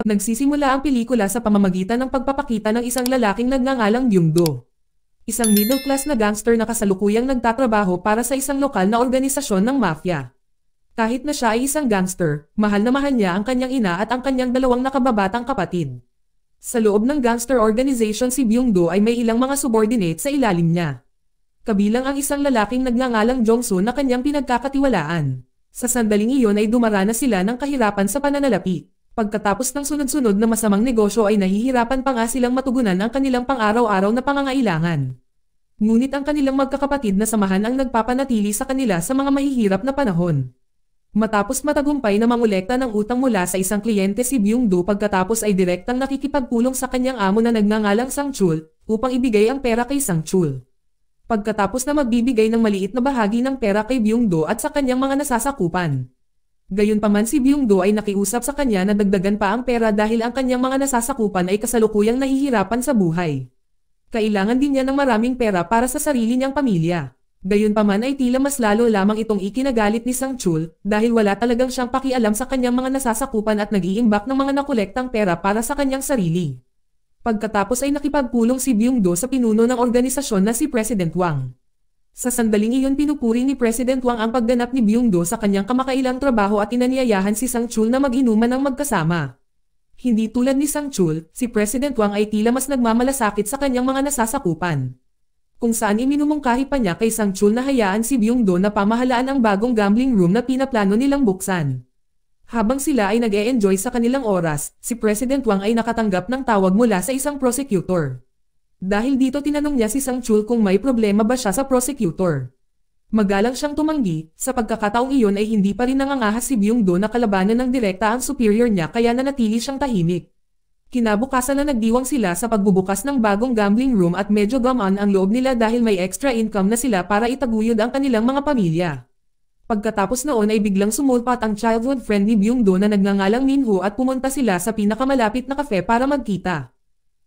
Nagsisimula ang pelikula sa pamamagitan ng pagpapakita ng isang lalaking nagngangalang Byung-do. Isang middle-class na gangster na kasalukuyang nagtatrabaho para sa isang lokal na organisasyon ng mafia. Kahit na siya ay isang gangster, mahal na mahal niya ang kanyang ina at ang kanyang dalawang nakababatang kapatid. Sa loob ng gangster organization si Byung-do ay may ilang mga subordinate sa ilalim niya. Kabilang ang isang lalaking nagngangalang Jong-soo na kanyang pinagkakatiwalaan. Sa sandaling iyon ay dumaranas sila ng kahirapan sa pananalapi. Pagkatapos ng sunod-sunod na masamang negosyo ay nahihirapan pa nga silang matugunan ang kanilang pang-araw-araw na pangangailangan. Ngunit ang kanilang magkakapatid na samahan ang nagpapanatili sa kanila sa mga mahihirap na panahon. Matapos matagumpay na mangolekta ng utang mula sa isang kliyente si Byung-do pagkatapos ay direktang nakikipagpulong sa kanyang amo na nagngangalang Sang-chul upang ibigay ang pera kay Sang-chul. Pagkatapos na magbibigay ng maliit na bahagi ng pera kay Byung-do at sa kanyang mga nasasakupan. Gayunpaman si Byung-do ay nakiusap sa kanya na dagdagan pa ang pera dahil ang kanyang mga nasasakupan ay kasalukuyang nahihirapan sa buhay. Kailangan din niya ng maraming pera para sa sarili niyang pamilya. Gayunpaman ay tila mas lalo lamang itong ikinagalit ni Sang-chul dahil wala talagang siyang pakialam sa kanyang mga nasasakupan at nag-iimbak ng mga nakolektang pera para sa kanyang sarili. Pagkatapos ay nakipagpulong si Byung-do sa pinuno ng organisasyon na si President Wang. Sa sandaling iyon pinupuri ni President Wang ang pagganap ni Byung-do sa kanyang kamakailang trabaho at inanyayahan si Sang-chul na mag-inuman ng magkasama. Hindi tulad ni Sang-chul, si President Wang ay tila mas nagmamalasakit sa kanyang mga nasasakupan. Kung saan iminumungkahi pa niya kay Sang-chul na hayaan si Byung-do na pamahalaan ang bagong gambling room na pinaplano nilang buksan. Habang sila ay nag-e-enjoy sa kanilang oras, si President Wang ay nakatanggap ng tawag mula sa isang prosecutor. Dahil dito tinanong niya si Sang-chul kung may problema ba siya sa prosecutor. Magalang siyang tumanggi, sa pagkakataong iyon ay hindi pa rin nangangahas si Byung-do na kalabanan ng direkta ang superior niya kaya nanatili siyang tahimik. Kinabukasan na nagdiwang sila sa pagbubukas ng bagong gambling room at medyo gamaan ang loob nila dahil may extra income na sila para itaguyod ang kanilang mga pamilya. Pagkatapos noon ay biglang sumulpat ang childhood friend ni Byung-do na nagngangalang Minho at pumunta sila sa pinakamalapit na kafe para magkita.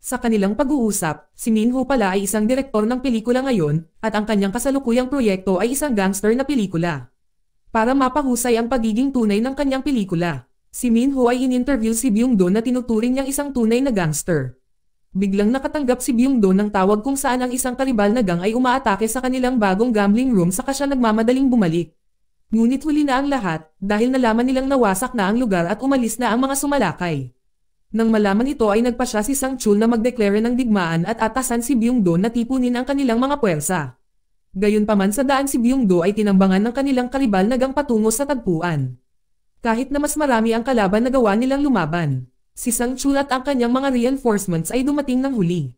Sa kanilang pag-uusap, si Minho pala ay isang direktor ng pelikula ngayon, at ang kanyang kasalukuyang proyekto ay isang gangster na pelikula. Para mapahusay ang pagiging tunay ng kanyang pelikula, si Minho ay in-interview si Byung-do na tinuturing niyang isang tunay na gangster. Biglang nakatanggap si Byung-do ng tawag kung saan ang isang karibal na gang ay umaatake sa kanilang bagong gambling room saka siya nagmamadaling bumalik. Ngunit huli na ang lahat, dahil nalaman nilang nawasak na ang lugar at umalis na ang mga sumalakay. Nang malaman ito ay nagpasya si Sang-chul na magdeklare ng digmaan at atasan si Byung-do na tipunin ang kanilang mga puwersa. Gayunpaman sa daan si Byung-do ay tinambangan ng kanilang karibal na gang patungo sa tagpuan. Kahit na mas marami ang kalaban na gawa nilang lumaban, si Sang-chul at ang kanyang mga reinforcements ay dumating ng huli.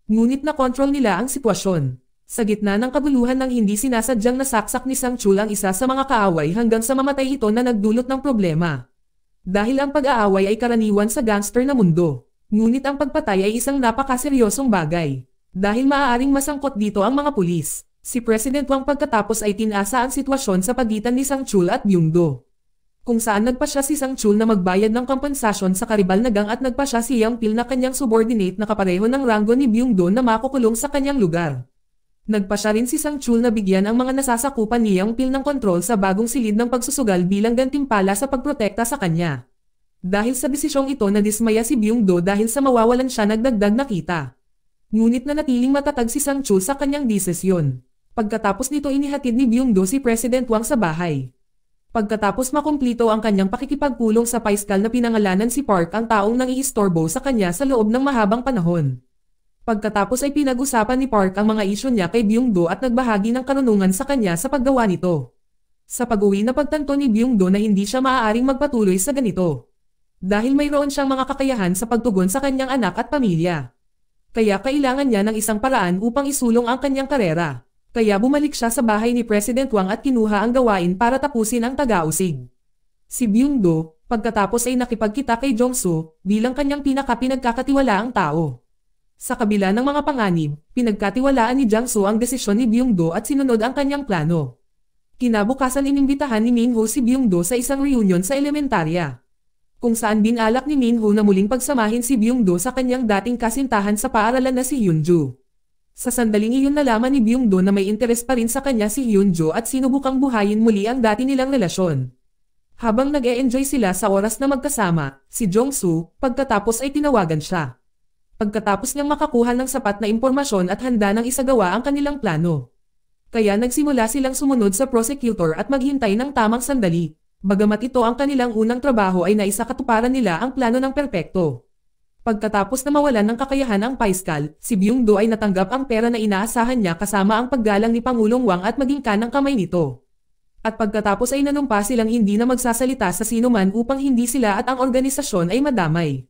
Ngunit na-control nila ang sitwasyon. Sa gitna ng kabuluhan ng hindi sinasadyang nasaksak ni Sang-chul ang isa sa mga kaaway hanggang sa mamatay ito na nagdulot ng problema. Dahil ang pag-aaway ay karaniwan sa gangster na mundo. Ngunit ang pagpatay ay isang napakaseryosong bagay. Dahil maaaring masangkot dito ang mga pulis. Si President Wang pagkatapos ay tinasa ang sitwasyon sa pagitan ni Sang-chul at Byung-do. Kung saan nagpasya si Sang-chul na magbayad ng kompensasyon sa karibal na gang at nagpasya si Yang Pil na kanyang subordinate na kapareho ng ranggo ni Byung-do na makukulong sa kanyang lugar. Nagpasya rin si Sang-chul na bigyan ang mga nasasakupan ni Yang Pil ng kontrol sa bagong silid ng pagsusugal bilang gantimpala sa pagprotekta sa kanya. Dahil sa desisyong ito nadismaya si Byung-do dahil sa mawawalan siya nagdagdag na kita. Ngunit nanatiling matatag si Sang-chul sa kanyang desisyon. Pagkatapos nito inihatid ni Byung-do si President Wang sa bahay. Pagkatapos makumplito ang kanyang pakikipagpulong sa paiskal na pinangalanan si Park ang taong nangiistorbo sa kanya sa loob ng mahabang panahon. Pagkatapos ay pinag-usapan ni Park ang mga isyu niya kay Byung-do at nagbahagi ng karunungan sa kanya sa paggawa nito. Sa pag-uwi na pagtanto ni Byung-do na hindi siya maaaring magpatuloy sa ganito. Dahil mayroon siyang mga kakayahan sa pagtugon sa kanyang anak at pamilya. Kaya kailangan niya ng isang paraan upang isulong ang kanyang karera. Kaya bumalik siya sa bahay ni President Wang at kinuha ang gawain para tapusin ang taga-usig. Si Byung-do, pagkatapos ay nakipagkita kay Jong-soo bilang kanyang pinagkakatiwalaang tao. Sa kabila ng mga panganib, pinagkatiwalaan ni Jang-soo ang desisyon ni Byung-do at sinunod ang kanyang plano. Kinabukasan inimbitahan ni Minho si Byung-do sa isang reunion sa elementarya. Kung saan binalak ni Minho na muling pagsamahin si Byung-do sa kanyang dating kasintahan sa paaralan na si Hyunju. Sa sandaling iyon nalaman ni Byung-do na may interes pa rin sa kanya si Hyunju at sinubukang buhayin muli ang dati nilang relasyon. Habang nag-e-enjoy sila sa oras na magkasama, si Jong-soo, pagkatapos ay tinawagan siya. Pagkatapos niyang makakuha ng sapat na impormasyon at handa ng isagawa ang kanilang plano. Kaya nagsimula silang sumunod sa prosecutor at maghintay ng tamang sandali. Bagamat ito ang kanilang unang trabaho ay naisakatuparan nila ang plano ng perpekto. Pagkatapos na mawalan ng kakayahan ang Paiskal, si Byung-do ay natanggap ang pera na inaasahan niya kasama ang paggalang ni Pangulong Wang at maging kanang kamay nito. At pagkatapos ay nanumpa silang hindi na magsasalita sa sinuman upang hindi sila at ang organisasyon ay madamay.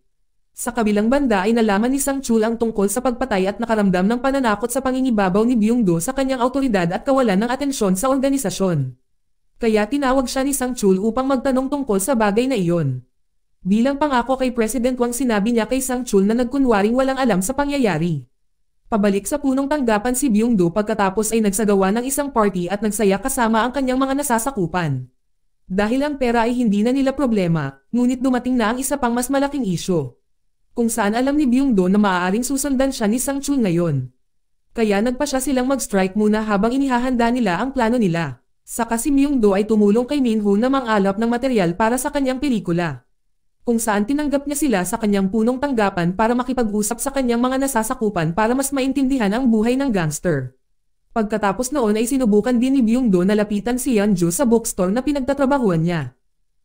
Sa kabilang banda ay nalaman ni Sang-chul ang tungkol sa pagpatay at nakaramdam ng pananakot sa pangingibabaw ni Byung-do sa kanyang awtoridad at kawalan ng atensyon sa organisasyon. Kaya tinawag siya ni Sang-chul upang magtanong tungkol sa bagay na iyon. Bilang pangako kay President Wang, sinabi niya kay Sang-chul na nagkunwaring walang alam sa pangyayari. Pabalik sa punong tanggapan si Byung-do pagkatapos ay nagsagawa ng isang party at nagsaya kasama ang kanyang mga nasasakupan. Dahil ang pera ay hindi na nila problema, ngunit dumating na ang isa pang mas malaking isyu. Kung saan alam ni Byung-do na maaaring susundan siya ni Sang-chul ngayon. Kaya nagpa siya silang mag-strike muna habang inihahanda nila ang plano nila. Saka si Byung-do ay tumulong kay Min-ho na mangalap ng material para sa kanyang pelikula. Kung saan tinanggap niya sila sa kanyang punong tanggapan para makipag-usap sa kanyang mga nasasakupan para mas maintindihan ang buhay ng gangster. Pagkatapos noon ay sinubukan din ni Byung-do na lapitan si Yeonju sa bookstore na pinagtatrabahuan niya.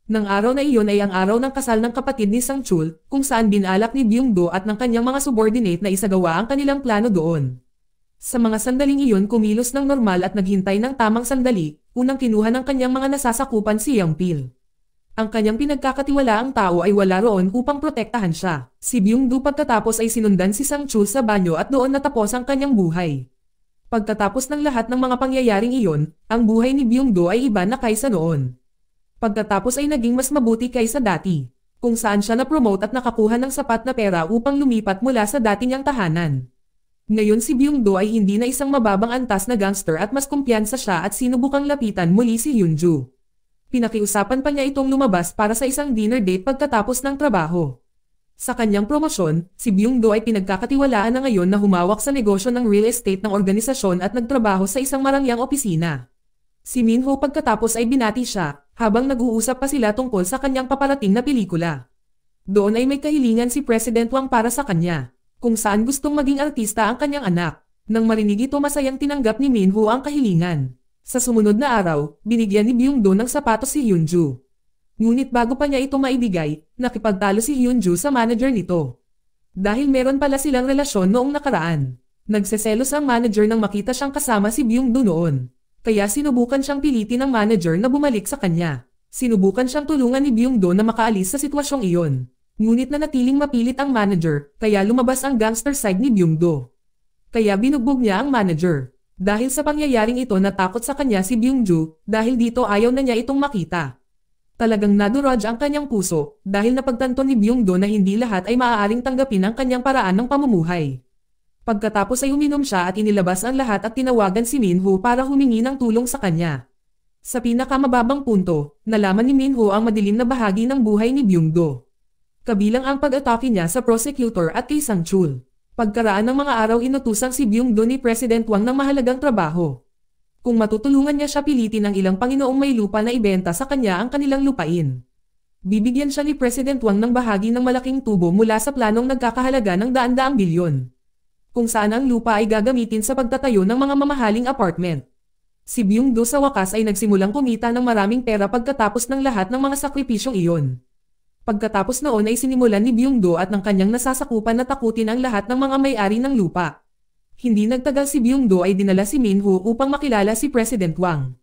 Nang araw na iyon ay ang araw ng kasal ng kapatid ni Sang-chul, kung saan binalak ni Byung-do at ng kanyang mga subordinate na isagawa ang kanilang plano doon. Sa mga sandaling iyon kumilos ng normal at naghintay ng tamang sandali, unang kinuha ng kanyang mga nasasakupan si Young-pil. Ang kanyang pinagkakatiwalaang tao ay wala roon upang protektahan siya. Si Byung-do pagkatapos ay sinundan si Sang-chul sa banyo at doon natapos ang kanyang buhay. Pagkatapos ng lahat ng mga pangyayaring iyon, ang buhay ni Byung-do ay iba na kaysa noon. Pagkatapos ay naging mas mabuti kaysa dati, kung saan siya na-promote at nakakuha ng sapat na pera upang lumipat mula sa dati niyang tahanan. Ngayon si Byung-do ay hindi na isang mababang antas na gangster at mas kumpiyansa siya at sinubukang lapitan muli si Hyunju. Pinakiusapan pa niya itong lumabas para sa isang dinner date pagkatapos ng trabaho. Sa kanyang promosyon, si Byung-do ay pinagkakatiwalaan na ngayon na humawak sa negosyo ng real estate ng organisasyon at nagtrabaho sa isang marangyang opisina. Si Min-ho pagkatapos ay binati siya, habang nag-uusap pa sila tungkol sa kanyang paparating na pelikula. Doon ay may kahilingan si President Wang para sa kanya, kung saan gustong maging artista ang kanyang anak. Nang marinig ito masayang tinanggap ni Min-ho ang kahilingan. Sa sumunod na araw, binigyan ni Byung-do ng sapatos si Hyunju. Ngunit bago pa niya ito maibigay, nakipagtalo si Hyunju sa manager nito. Dahil meron pala silang relasyon noong nakaraan. Nagseselos ang manager nang makita siyang kasama si Byung-do noon. Kaya sinubukan siyang pilitin ng manager na bumalik sa kanya. Sinubukan siyang tulungan ni Byung-do na makaalis sa sitwasyong iyon. Ngunit nanatiling mapilit ang manager, kaya lumabas ang gangster side ni Byung-do. Kaya binugbog niya ang manager. Dahil sa pangyayaring ito natakot sa kanya si Byung-ju, dahil dito ayaw na niya itong makita. Talagang naduraj ang kanyang puso, dahil napagtanto ni Byung-do na hindi lahat ay maaaring tanggapin ang kanyang paraan ng pamumuhay. Pagkatapos ay uminom siya at inilabas ang lahat at tinawagan si Min-ho para humingi ng tulong sa kanya. Sa pinakamababang punto, nalaman ni Min-ho ang madilim na bahagi ng buhay ni Byung-do. Kabilang ang pag-atake niya sa prosecutor at kay Sang-chul. Pagkaraan ng mga araw inutusang si Byung-do ni President Wang ng mahalagang trabaho. Kung matutulungan niya siya pilitin ng ilang panginoong may lupa na ibenta sa kanya ang kanilang lupain. Bibigyan siya ni President Wang ng bahagi ng malaking tubo mula sa planong nagkakahalaga ng daan-daang bilyon. Kung saan ang lupa ay gagamitin sa pagtatayo ng mga mamahaling apartment. Si Byung-do sa wakas ay nagsimulang kumita ng maraming pera pagkatapos ng lahat ng mga sakripisyong iyon. Pagkatapos noon ay sinimulan ni Byung-do at ng kanyang nasasakupan na takutin ang lahat ng mga may-ari ng lupa. Hindi nagtagal si Byung-do ay dinala si Min-ho upang makilala si President Wang.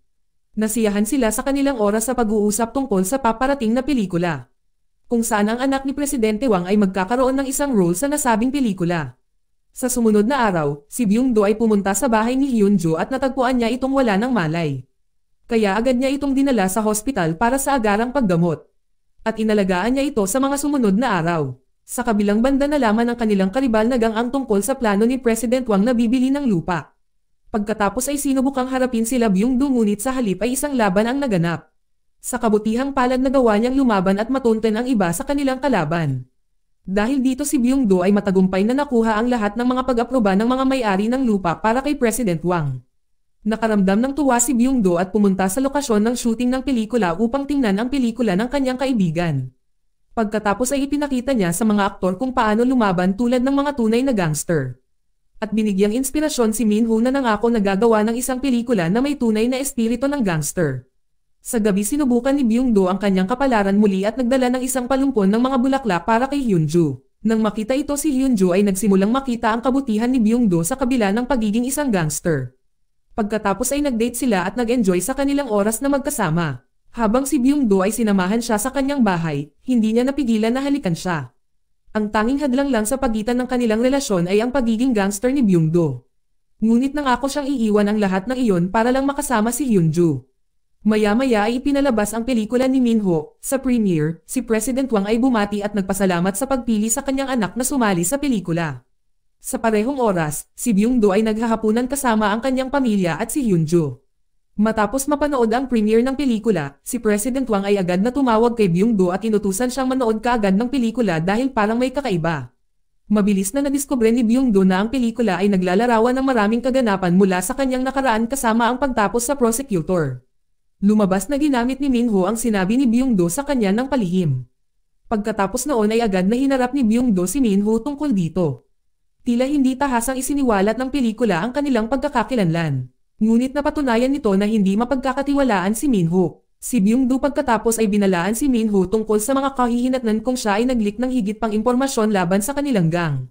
Nasiyahan sila sa kanilang oras sa pag-uusap tungkol sa paparating na pelikula. Kung saan ang anak ni Presidente Wang ay magkakaroon ng isang role sa nasabing pelikula. Sa sumunod na araw, si Byung-do ay pumunta sa bahay ni Hyunju at natagpuan niya itong wala ng malay. Kaya agad niya itong dinala sa hospital para sa agarang paggamot. At inalagaan niya ito sa mga sumunod na araw. Sa kabilang banda nalaman ng kanilang karibal na gang-ang tungkol sa plano ni President Wang na bibili ng lupa. Pagkatapos ay sinubukang harapin sila Byung-do ngunit sa halip ay isang laban ang naganap. Sa kabutihang palad nagawa niyang lumaban at matunten ang iba sa kanilang kalaban. Dahil dito si Byung-do ay matagumpay na nakuha ang lahat ng mga pag-aproba ng mga may-ari ng lupa para kay President Wang. Nakaramdam ng tuwa si Byung-do at pumunta sa lokasyon ng shooting ng pelikula upang tingnan ang pelikula ng kanyang kaibigan. Pagkatapos ay ipinakita niya sa mga aktor kung paano lumaban tulad ng mga tunay na gangster. At binigyang inspirasyon si Min-ho na nangako na gagawa ng isang pelikula na may tunay na espiritu ng gangster. Sa gabi sinubukan ni Byung-do ang kanyang kapalaran muli at nagdala ng isang palumpon ng mga bulaklak para kay Hyunju. Nang makita ito si Hyunju ay nagsimulang makita ang kabutihan ni Byung-do sa kabila ng pagiging isang gangster. Pagkatapos ay nag-date sila at nag-enjoy sa kanilang oras na magkasama. Habang si Byung-do ay sinamahan siya sa kanyang bahay, hindi niya napigilan na halikan siya. Ang tanging hadlang lang sa pagitan ng kanilang relasyon ay ang pagiging gangster ni Byung-do. Ngunit nangako siyang iiwan ang lahat ng iyon para lang makasama si Hyunju. Maya-maya ay ipinalabas ang pelikula ni Min-ho. Sa premiere, si President Wang ay bumati at nagpasalamat sa pagpili sa kanyang anak na sumali sa pelikula. Sa parehong oras, si Byung-do ay naghahapunan kasama ang kanyang pamilya at si Hyunju. Matapos mapanood ang premiere ng pelikula, si President Wang ay agad na tumawag kay Byung-do at inutusan siyang manood kaagad ng pelikula dahil parang may kakaiba. Mabilis na nadiskubre ni Byung-do na ang pelikula ay naglalarawan ng maraming kaganapan mula sa kanyang nakaraan kasama ang pagtapos sa prosecutor. Lumabas na ginamit ni Min-ho ang sinabi ni Byung-do sa kanya ng palihim. Pagkatapos noon ay agad na hinarap ni Byung-do si Min-ho tungkol dito. Tila hindi tahasang isiniwalat ng pelikula ang kanilang pagkakakilanlan. Ngunit napatunayan nito na hindi mapagkakatiwalaan si Min-ho. Si Byung-do pagkatapos ay binalaan si Min-ho tungkol sa mga kahihinatnan kung siya ay nag-leak ng higit pang impormasyon laban sa kanilang gang.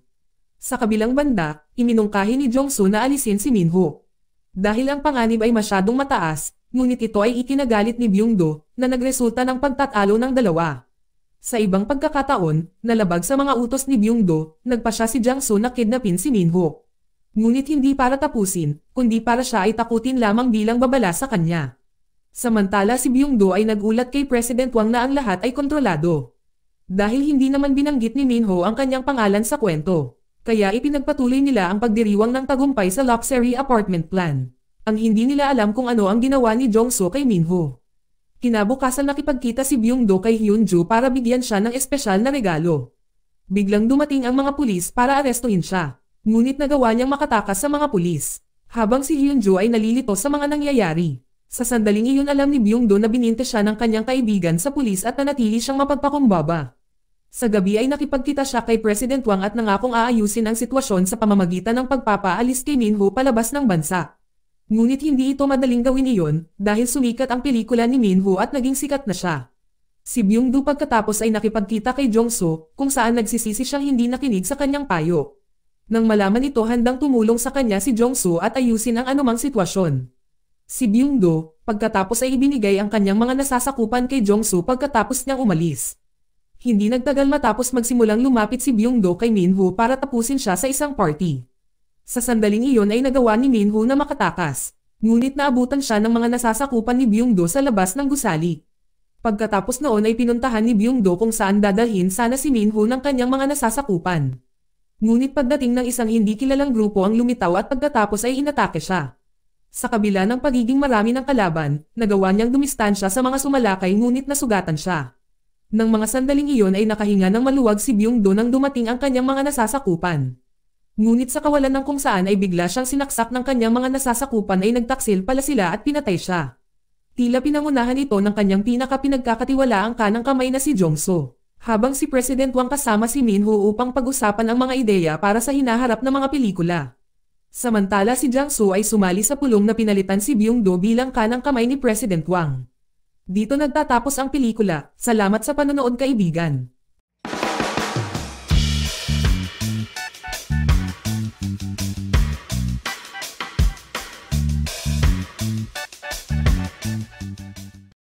Sa kabilang banda, iminungkahi ni Jong-soo na alisin si Min-ho. Dahil ang panganib ay masyadong mataas, ngunit ito ay ikinagalit ni Byung-do na nagresulta ng pagtatalo ng dalawa. Sa ibang pagkakataon, nalabag sa mga utos ni Byung-do, nagpa siya si Jang-soo na kidnapin si Min-ho. Ngunit hindi para tapusin, kundi para siya ay takutin lamang bilang babala sa kanya. Samantala si Byung-do ay nagulat kay President Wang na ang lahat ay kontrolado. Dahil hindi naman binanggit ni Min-ho ang kanyang pangalan sa kwento. Kaya ipinagpatuloy nila ang pagdiriwang ng tagumpay sa luxury apartment plan. Ang hindi nila alam kung ano ang ginawa ni Jong-soo kay Min-ho. Kinabukasan nakipagkita si Byung-do kay Hyunju para bigyan siya ng espesyal na regalo. Biglang dumating ang mga pulis para arestuhin siya. Ngunit nagawa niyang makatakas sa mga pulis. Habang si Hyunju ay nalilito sa mga nangyayari. Sa sandaling iyon alam ni Byung-do na bininte siya ng kanyang kaibigan sa pulis at nanatili siyang mapagpakumbaba. Sa gabi ay nakipagkita siya kay President Wang at nangakong aayusin ang sitwasyon sa pamamagitan ng pagpapaalis kay Min-ho palabas ng bansa. Ngunit hindi ito madaling gawin iyon dahil sumikat ang pelikula ni Min-ho at naging sikat na siya. Si Byung-do pagkatapos ay nakipagkita kay Jong-soo kung saan nagsisisi siyang hindi nakinig sa kanyang payo. Nang malaman ito handang tumulong sa kanya si Jong-soo at ayusin ang anumang sitwasyon. Si Byung-do pagkatapos ay ibinigay ang kanyang mga nasasakupan kay Jong-soo pagkatapos niyang umalis. Hindi nagtagal matapos magsimulang lumapit si Byung-do kay Min-ho para tapusin siya sa isang party. Sa sandaling iyon ay nagawa ni Min-ho na makatakas. Ngunit naabutan siya ng mga nasasakupan ni Byung-do sa labas ng gusali. Pagkatapos noon ay pinuntahan ni Byung-do kung saan dadalhin sana si Min-ho ng kanyang mga nasasakupan. Ngunit pagdating ng isang hindi kilalang grupo ang lumitaw at pagkatapos ay inatake siya. Sa kabila ng pagiging marami ng kalaban, nagawa niyang dumistansya sa mga sumalakay ngunit nasugatan siya. Nang mga sandaling iyon ay nakahinga ng maluwag si Byung-do nang dumating ang kanyang mga nasasakupan. Ngunit sa kawalan ng kung saan ay bigla siyang sinaksak ng kanyang mga nasasakupan ay nagtaksil pala sila at pinatay siya. Tila pinangunahan ito ng kanyang pinakapinagkakatiwalaang kanang kamay na si Jong-soo. Habang si President Wang kasama si Min-ho upang pag-usapan ang mga ideya para sa hinaharap na mga pelikula. Samantala si Jang-soo ay sumali sa pulong na pinalitan si Byung-do bilang kanang kamay ni President Wang. Dito nagtatapos ang pelikula. Salamat sa panonood kaibigan.